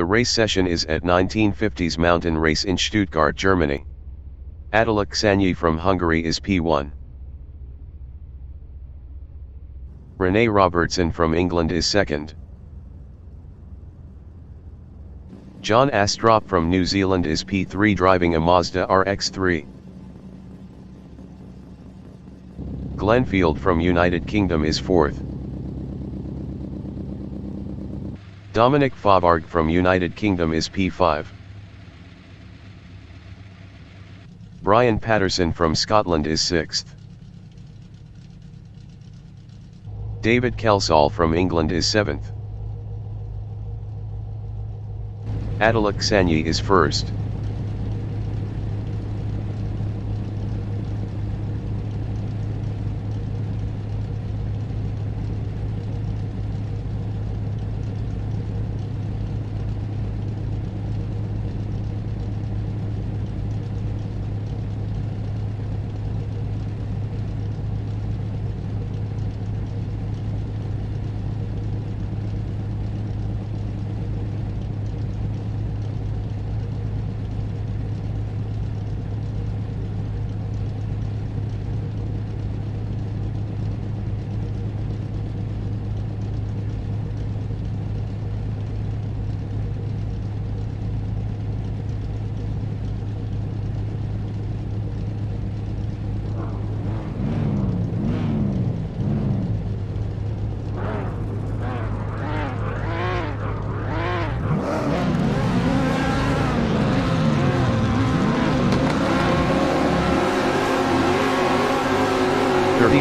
The race session is at 1950s mountain race in Stuttgart, Germany. Attila Szanyi from Hungary is P1. Rene Robertson from England is second. John Astrup from New Zealand is P3 driving a Mazda RX-3. Glenfield from United Kingdom is fourth. Dominic Faubourg from United Kingdom is P5. Brian Patterson from Scotland is sixth. David Kelsall from England is seventh. Attila Szanyi is first.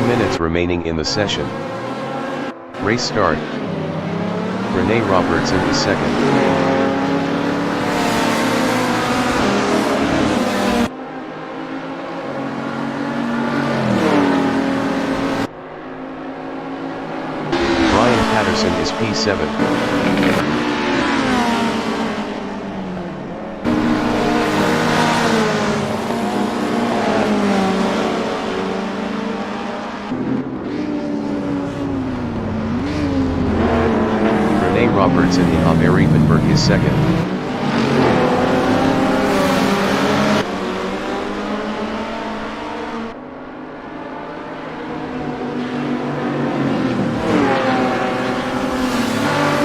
Minutes remaining in the session. Race start. Rene Robertson is second. Brian Patterson is P7. Robertson in Fieldbergring is second.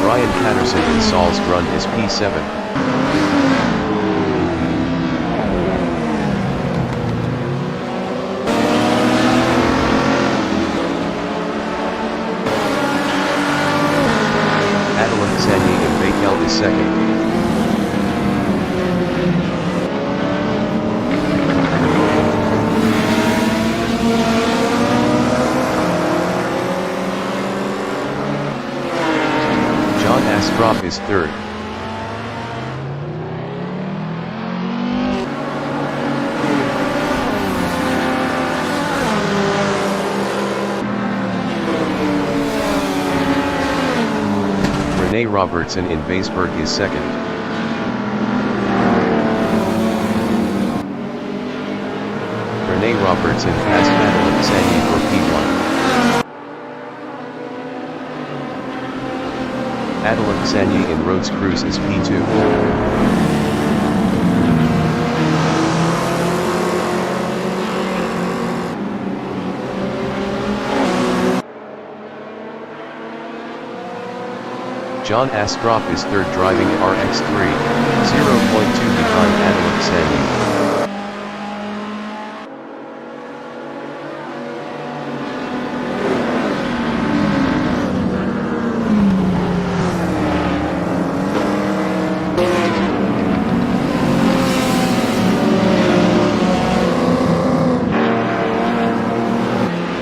Brian Patterson in Salzbrunn is P7. Is second. John Astrup is third. Rene Robertson in Weisberg is second. Rene Robertson passed Attila Szanyi for P1. Attila Szanyi in Rhodes Cruz is P2. John Astrup is third driving a RX-3, 0.2 behind Attila Szanyi.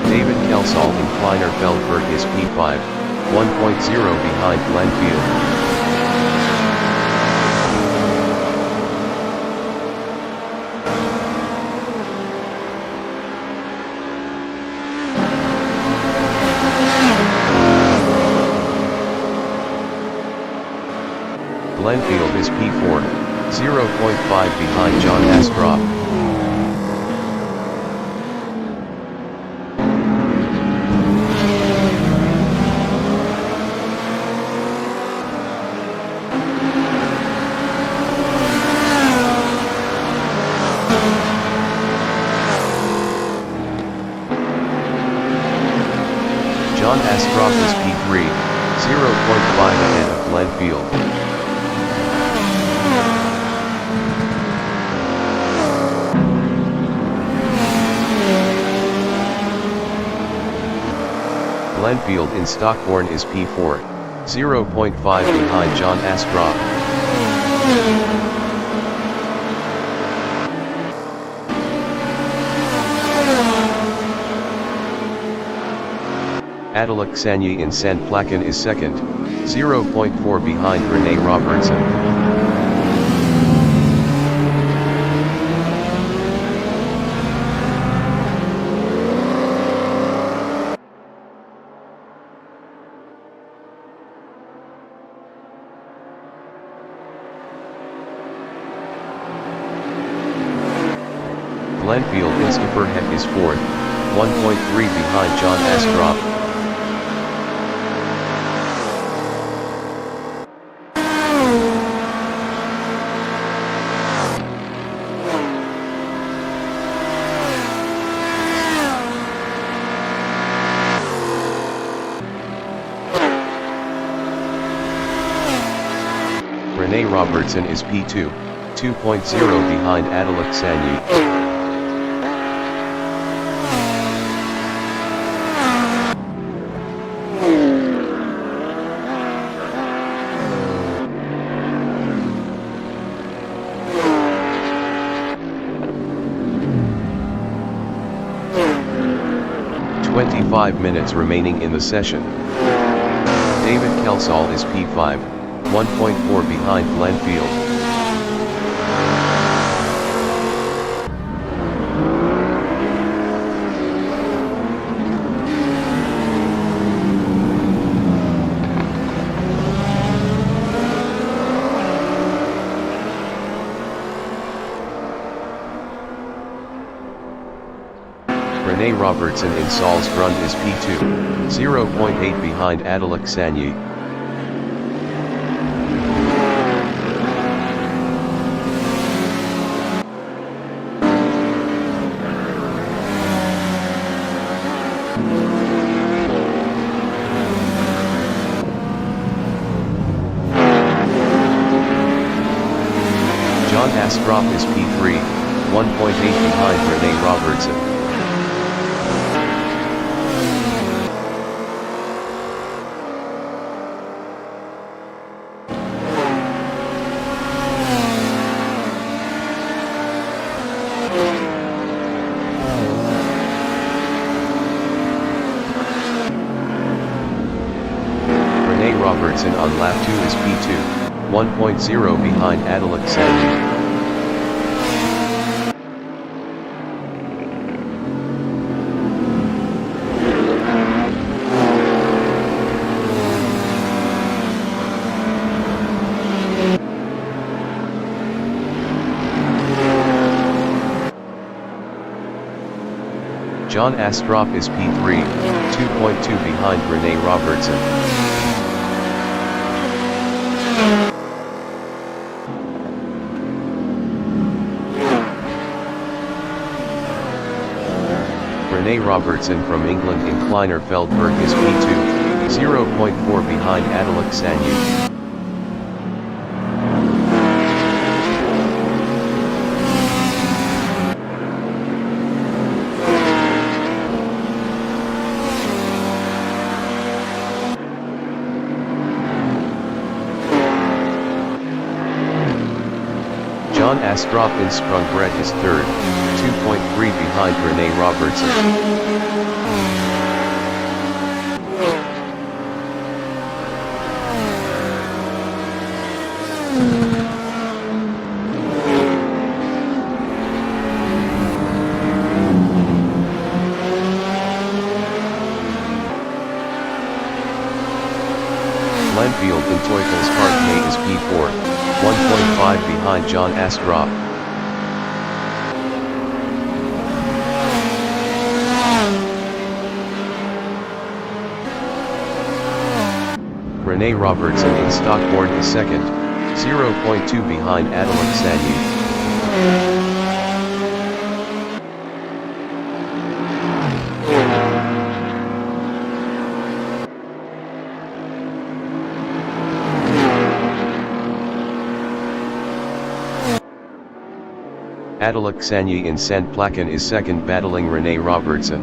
David Kelsall in Kleiner Feldberg is P5. 1.0 behind Glenfield. Glenfield is P4, 0.5 behind John Astrup. Field. Field in Stockborn is P4, 0.5 behind John Astrup. Adalak Sanyi in Sandplaken is second, 0.4 behind Rene Robertson. Field in Skipperhead is fourth, 1.3 behind John Astrup. Rene Robertson is P2, 2.0 behind Adalak Sanyi. Five minutes remaining in the session. David Kelsall is P5, 1.4 behind Field. Rene Robertson in Salzgrund is P2, 0.8 behind Adalak Sanyi. John Astrup is P3, 1.8 behind Rene Robertson. Robertson on lap 2 is P2, 1.0 behind Adalak Sanyi. John Astrup is P3, 2.2 behind Rene Robertson. Rene Robertson from England in Kleiner Feldberg is P2, 0.4 behind Adalak Sanyi. John Astrup in Sprungbred is third, 2.3 behind Rene Robertson. Field in Teufelspark is P4, 1.5 behind John Astrup. Rene Robertson in Stockborn is second, 0.2 behind Adalak Sanyi. Adaluk Sanyi in Sant Placan is second, battling Rene Robertson.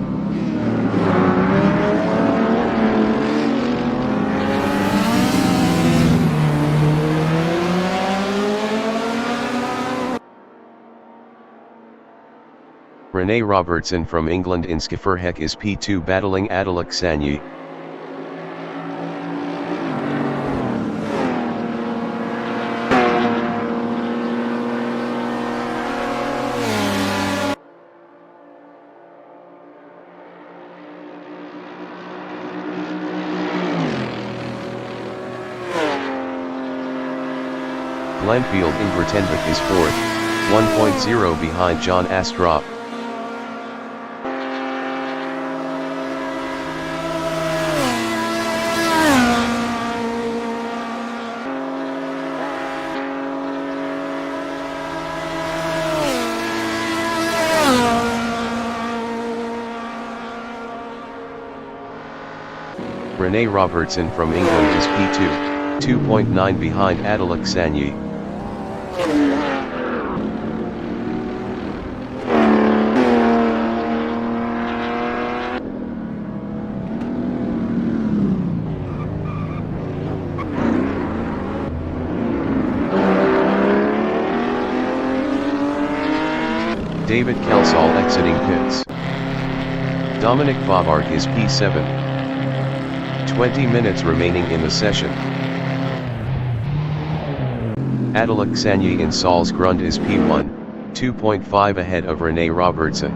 Rene Robertson from England in Skifferhek is P2, battling Adaluk Sanyi. Glenfield in Grothendijk is fourth, 1.0 behind John Astrup. Rene Robertson from England is P2, 2.9 behind Adaluk Sanyi. David Kelsall exiting pits. Dominic Bobart is P7. 20 minutes remaining in the session. Adaluk Sanyi in Salzgrund is P1, 2.5 ahead of Rene Robertson.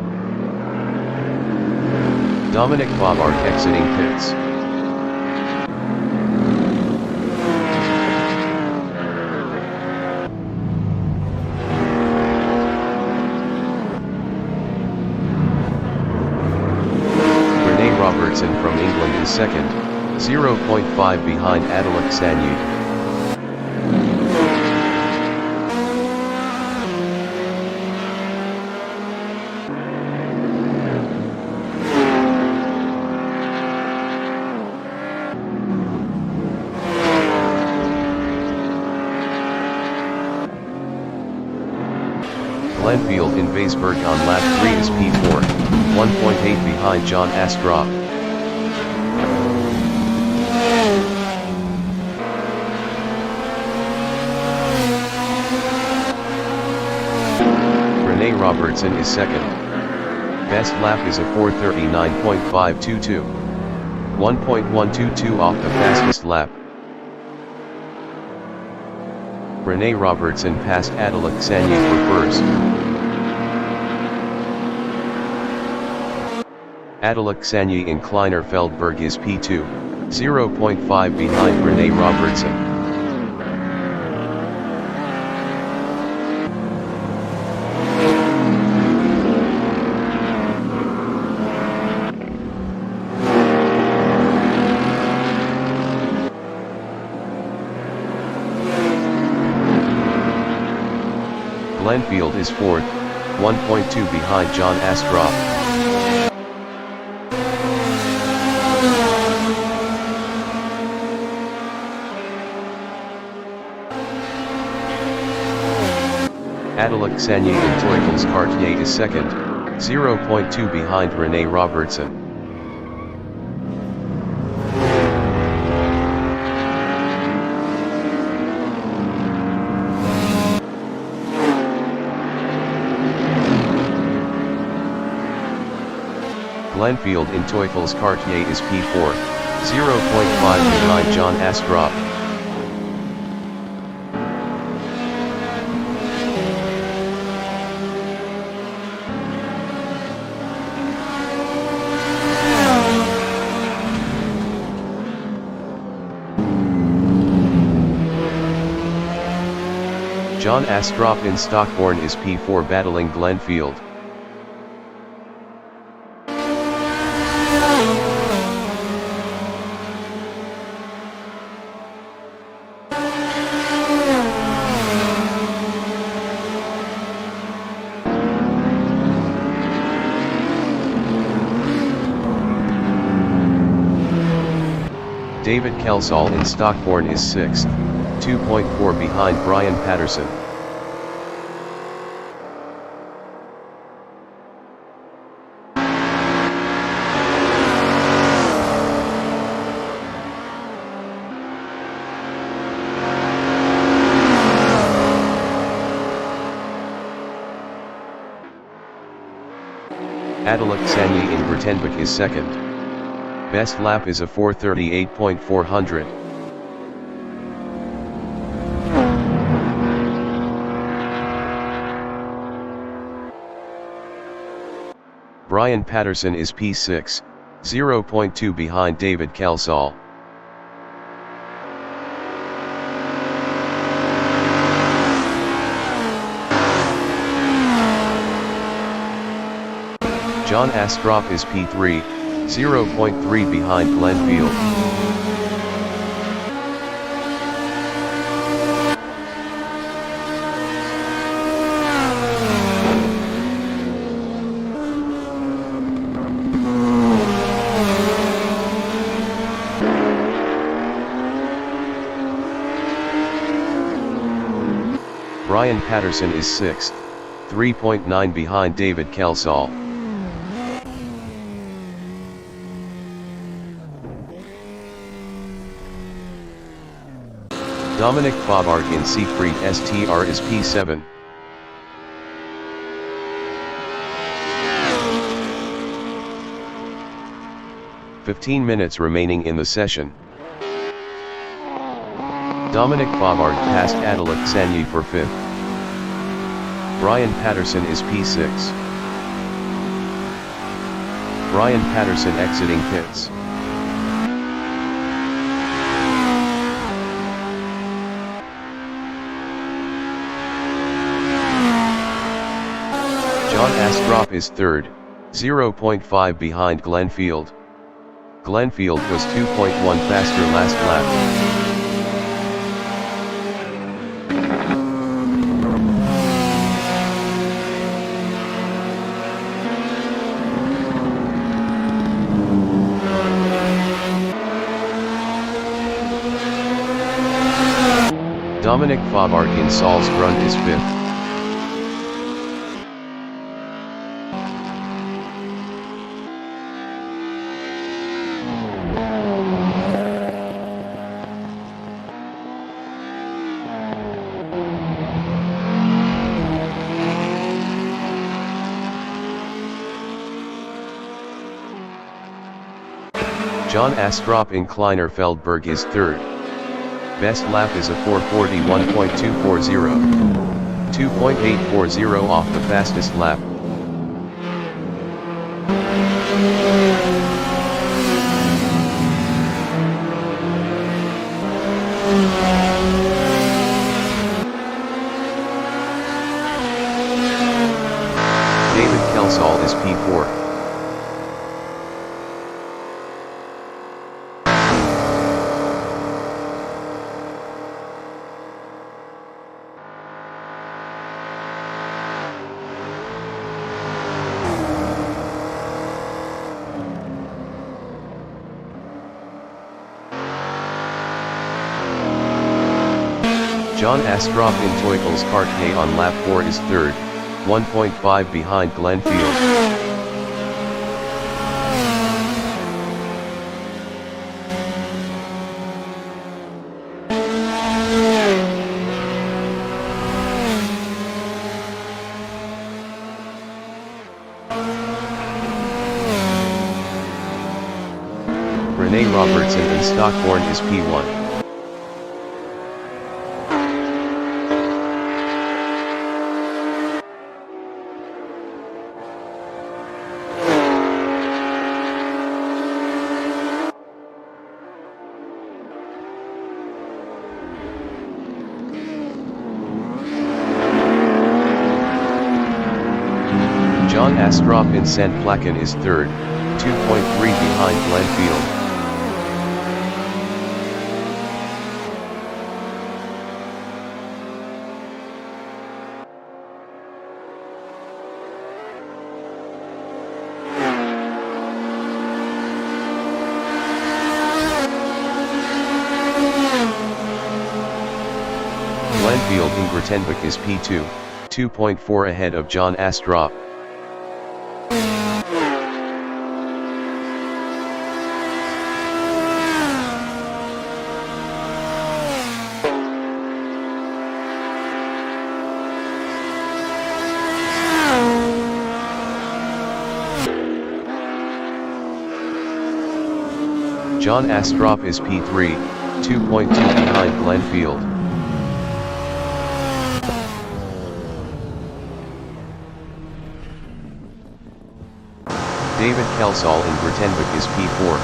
Dominic Bobart exiting pits. Rene Robertson from England is second, 0.5 behind Adaluk Sanyi. Glenfield in Weisberg on lap 3 is P4, 1.8 behind John Astrup. Rene Robertson is second. Best lap is a 4:39.522. 1.122 off the fastest lap. Rene Robertson passed Adaluk Sanyi for first. Adaluk Sanyi in Kleiner Feldberg is P2, 0.5 behind Rene Robertson. Glenfield is fourth, 1.2 behind John Astrup. Adaluk Sanyi in Teufels Cartier is second, 0.2 behind Rene Robertson. Glenfield in Teufels Cartier is P4, 0.5 behind John Astrup. John Astrup in Stockborn is P4, battling Glenfield. David Kelsall in Stockborn is 6th, 2.4 behind Brian Patterson. Adalaksanyi in Grothendieck is second. Best lap is a 4:38.400. Brian Patterson is P6, 0.2 behind David Calsall. John Astrup is P3, 0.3 behind Glenn Field. Brian Patterson is 6th, 3.9 behind David Calsall. Dominic Faubourg in Siegfried STR is P7. "15 minutes remaining in the session. Dominic Faubourg passed Adalaksanyi for 5th. Brian Patterson is P6. Brian Patterson exiting pits. John Astrup is 3rd, 0.5 behind Glenn Field. Glenn Field was 2.1 faster last lap. Dominic Faubourg in Salzgrund is 5th. John Astrup in Kleiner Feldberg is 3rd. Best lap is a 4:41.240. 2.840 off the fastest lap. David Calsall is P4. John Astrup in Teufels Kart K on lap 4 is 3rd, 1.5 behind Glenn Field. Rene Robertson in Stockborn is P1. John Astrup in St. Placken is 3rd, 2.3 behind Glenn Field. Glenn Field in Grothendieck is P2, 2.4 ahead of John Astrup. John Astrup is P3, 2.2 behind Glenfield. David Kelsall in Grothendieck is P4.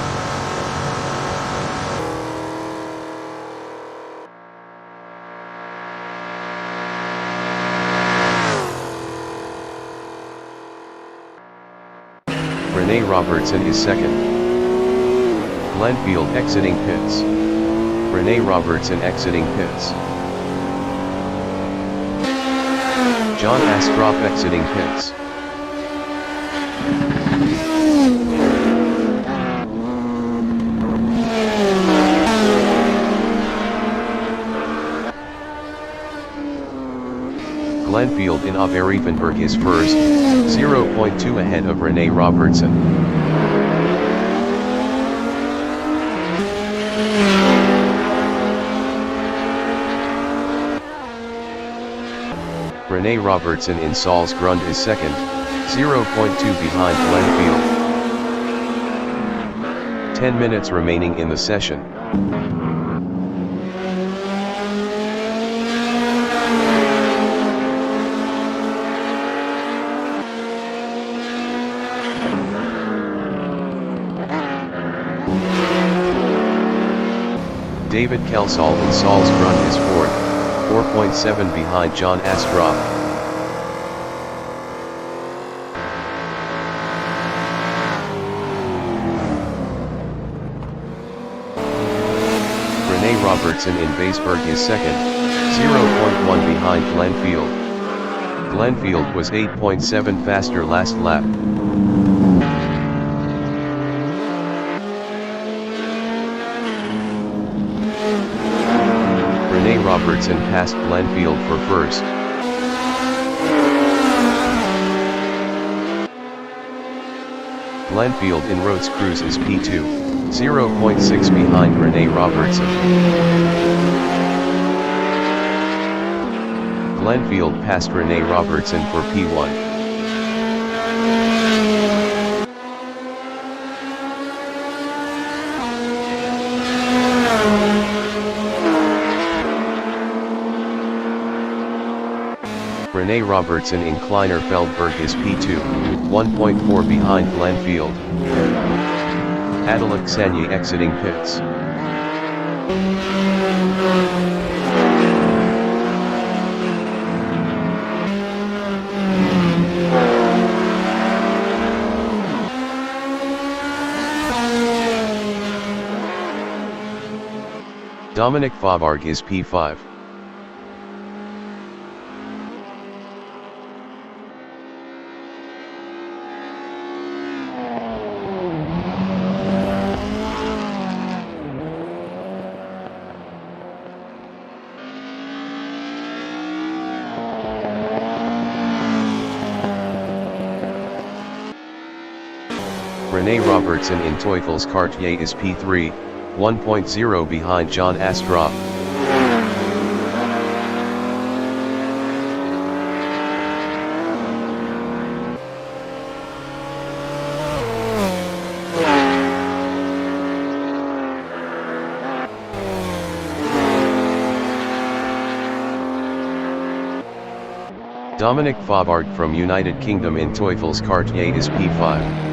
Rene Robertson is second. Glenfield exiting pits. Rene Robertson exiting pits. John Astrup exiting pits. Glenfield in Fieldbergring is first, 0.2 ahead of Rene Robertson. Rene Robertson in Salzgrund is second, 0.2 behind Glenfield. 10 minutes remaining in the session. David Kelsall in Salzgrund is fourth, 4.7 behind John Astrup. Rene Robertson in Weisberg is second, 0.1 behind Glenfield. Glenfield was 8.7 faster last lap. Rene Robertson passed Glenfield for first. Glenfield in Rotscrews is P2, 0.6 behind Rene Robertson. Glenfield passed Rene Robertson for P1. Rene Robertson in Kleiner Feldberg is P2, 1.4 behind Glenfield. Adelak Sanye exiting pits. Dominic Faaberg is P5. Rene Robertson in Teufels Quartier is P3, 1.0 behind John Astrup. Dominic Faaberg from United Kingdom in Teufels Quartier is P5.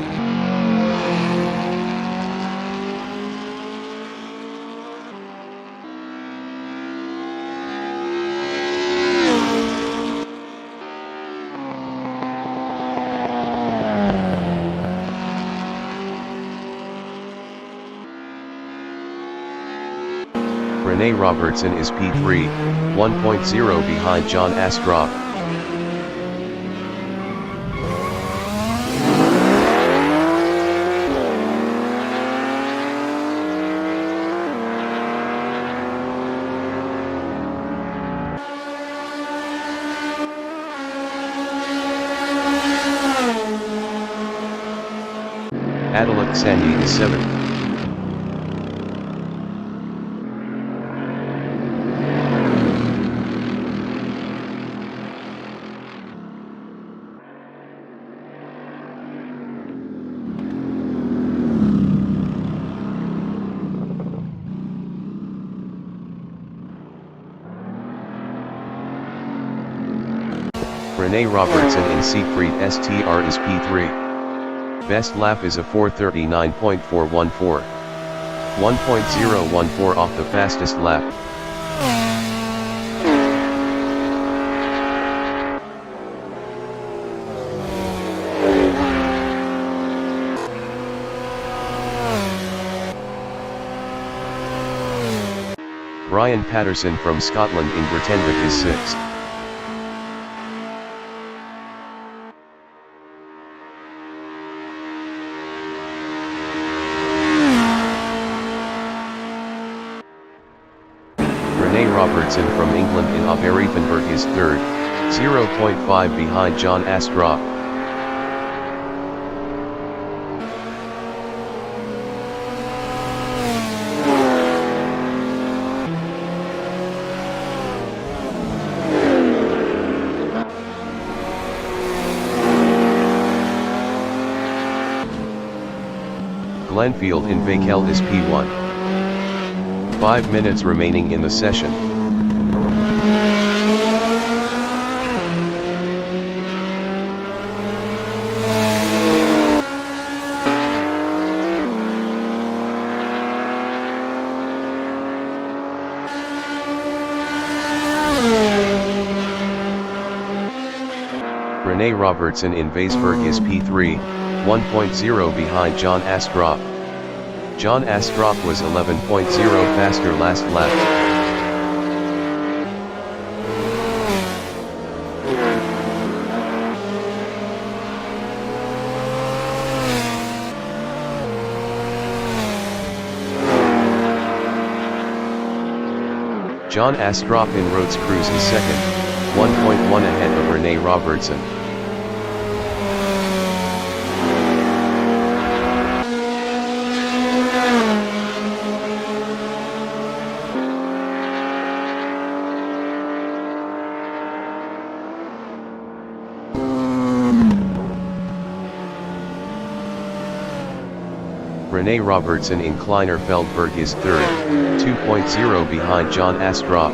Rene Robertson is P3, 1.0 behind John Astrup. Adelak Sanye is 7th. Rene Robertson in Siegfried STR is P3. Best lap is a 4:39.414. 1.014 off the fastest lap. Brian Patterson from Scotland in Grothendieck is 6th. Rene Robertson from England in Oberreifenberg is 3rd, 0.5 behind John Astrup. Glenfield in Vakel is P1. 5 minutes remaining in the session. Rene Robertson in Weisberg is P3, 1.0 behind John Astrup. John Astrup was 11.0 faster last lap. John Astrup in Rhodes Cruz is 2nd, 1.1 ahead of Rene Robertson. Rene Robertson in Kleiner Fieldberg is 3rd, 2.0 behind John Astrup.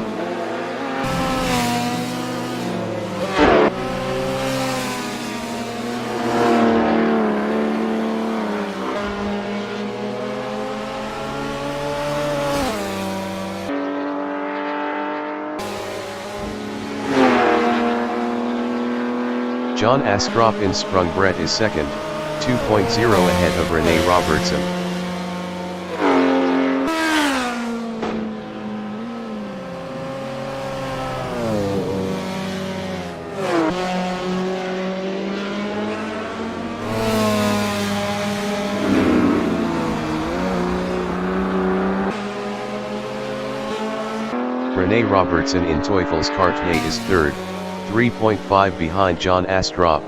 John Astrup in Sprungbrett is 2nd, 2.0 ahead of Rene Robertson. Rene Robertson in Teufelskartney is 3rd, 3.5 behind John Astrup.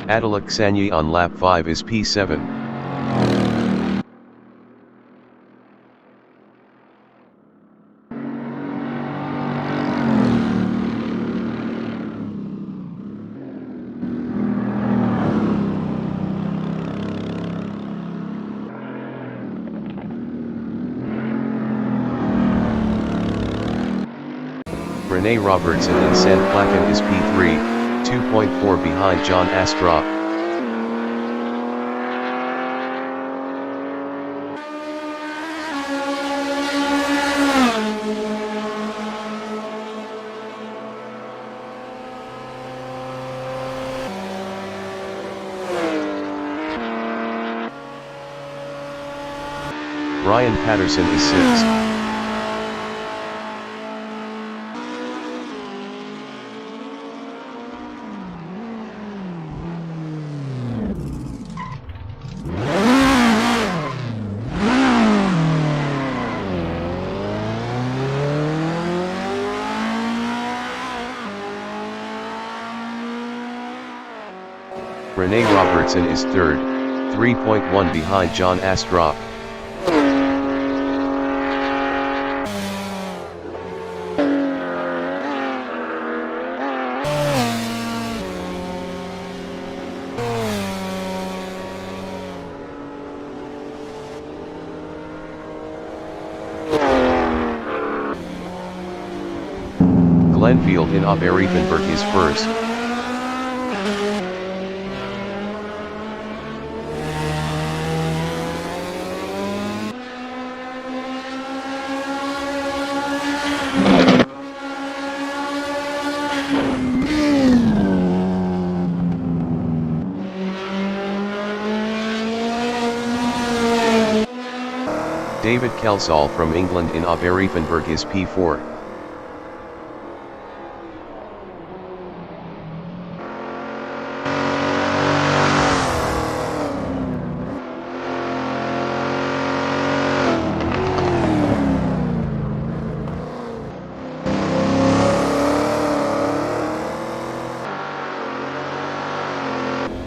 Adalaksanyi on lap 5 is P7. Rene Robertson in Sandplaken is P3, 2.4 behind John Astrup. Brian Patterson is 6th. Rene Robertson is 3rd, 3.1 behind John Astrup. Glenfield in Oberreifenberg is first. David Kelsall from England in Oberreifenberg is P4.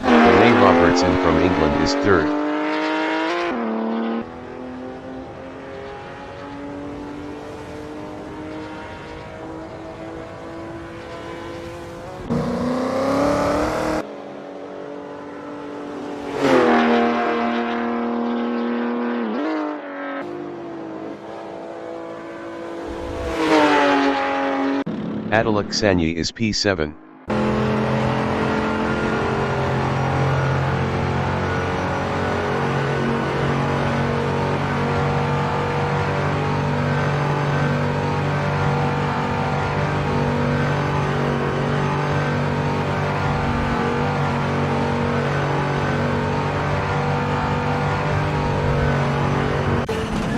Rene Robertson from England is third. Adil Sanyi is P7.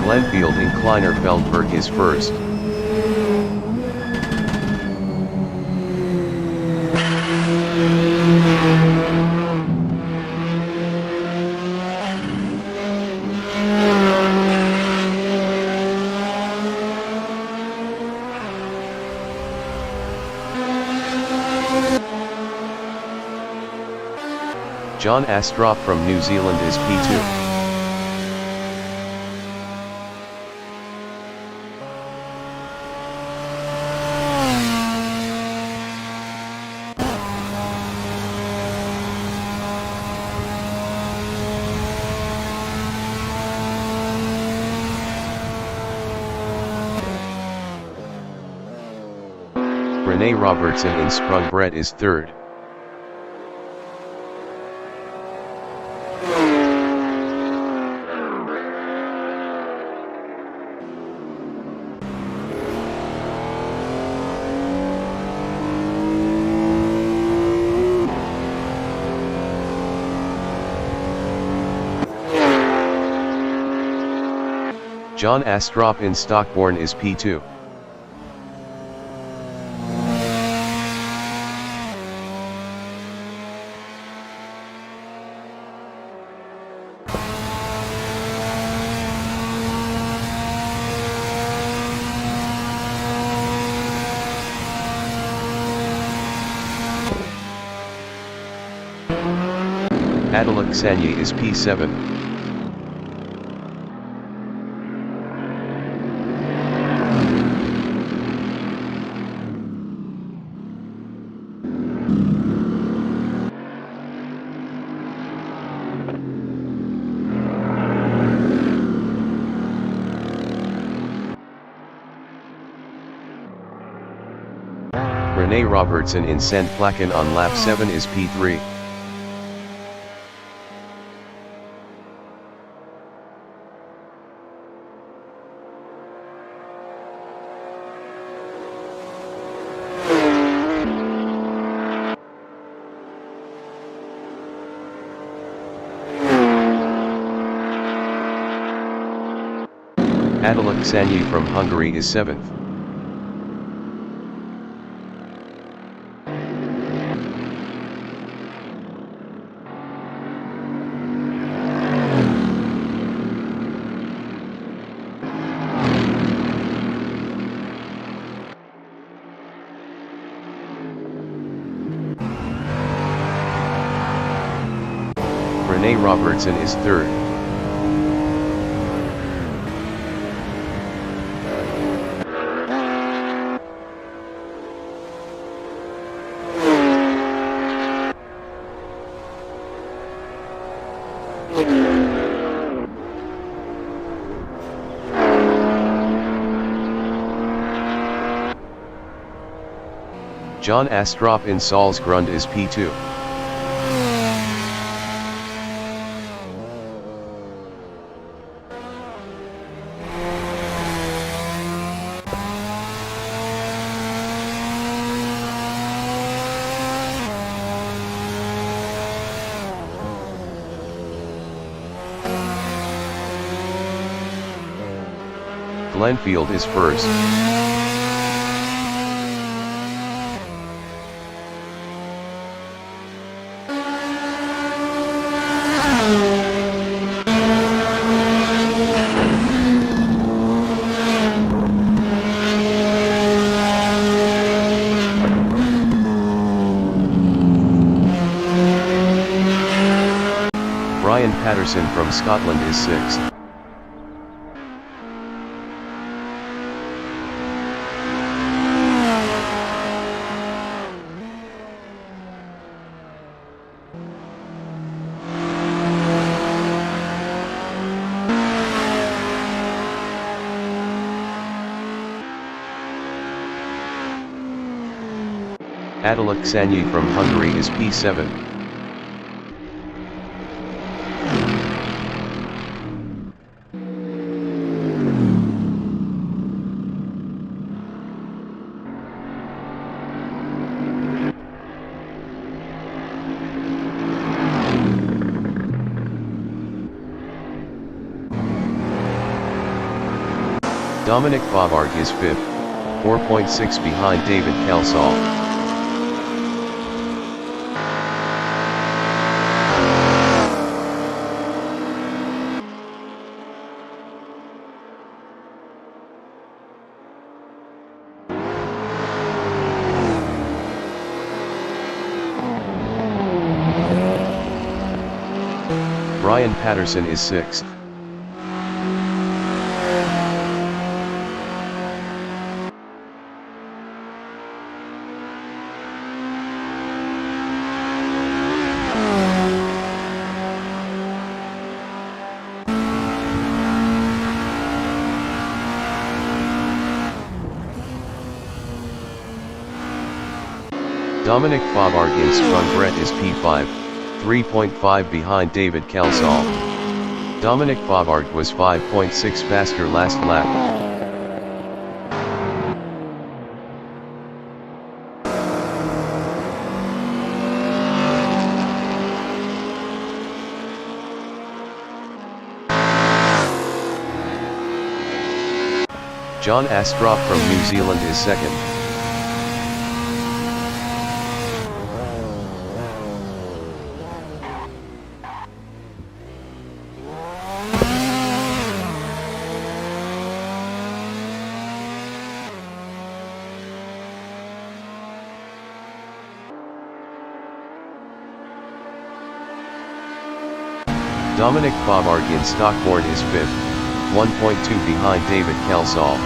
Glenfield in Kleiner Feldberg is first. John Astrop from New Zealand is P2. Rene Robertson in Sprungbrett is third. John Astrop in Stockborn is P2. Adil Sanyi is P7. Rene Robertson in St. Placken on lap 7 is P3. Adil Sanyi from Hungary is 7th. Rene Robertson is third. John Astrup in Salzgrund is P2. Glenfield is first. Brian Patterson from Scotland is sixth. Attila Xanyi from Hungary is P7. Dominic Bobart is 5th, 4.6 behind David Calsall. Brian Patterson is 6th. Dominic Faubourg-In's front Brett is P5, 3.5 behind David Calsall. Dominic Faubourg was 5.6 faster last lap. John Astrup from New Zealand is second. Dominic Faubourg in Stockport is 5th, 1.2 behind David Calsall.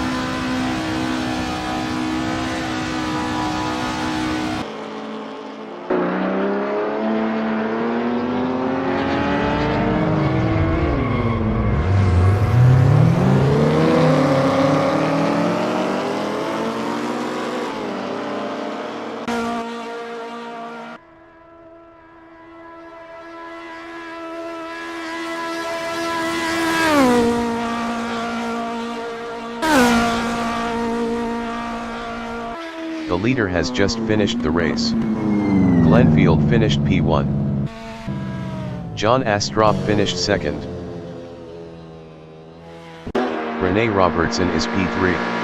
The leader has just finished the race. Glenfield finished P1. John Astrup finished second. Rene Robertson is P3.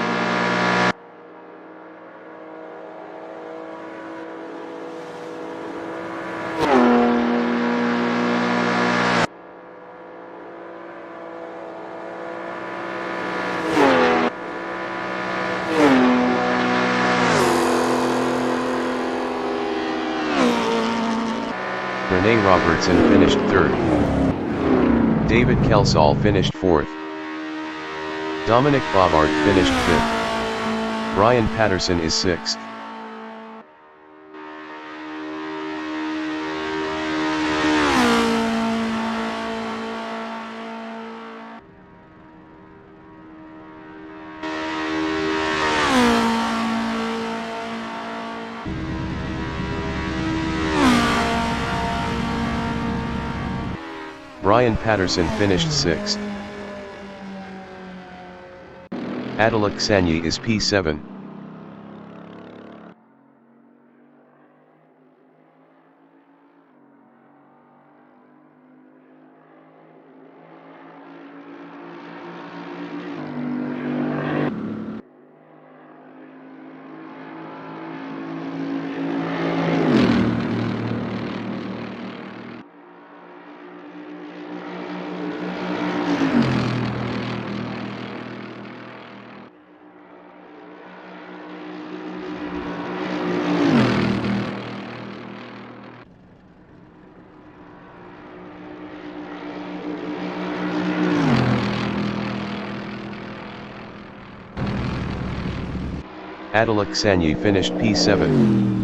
Rene Robertson finished third. David Calsall finished fourth. Dominic Faubourg finished fifth. Brian Patterson is sixth. Ryan Patterson finished 6th. Adalaksanyi is P7. Adalaksanyi finished P7.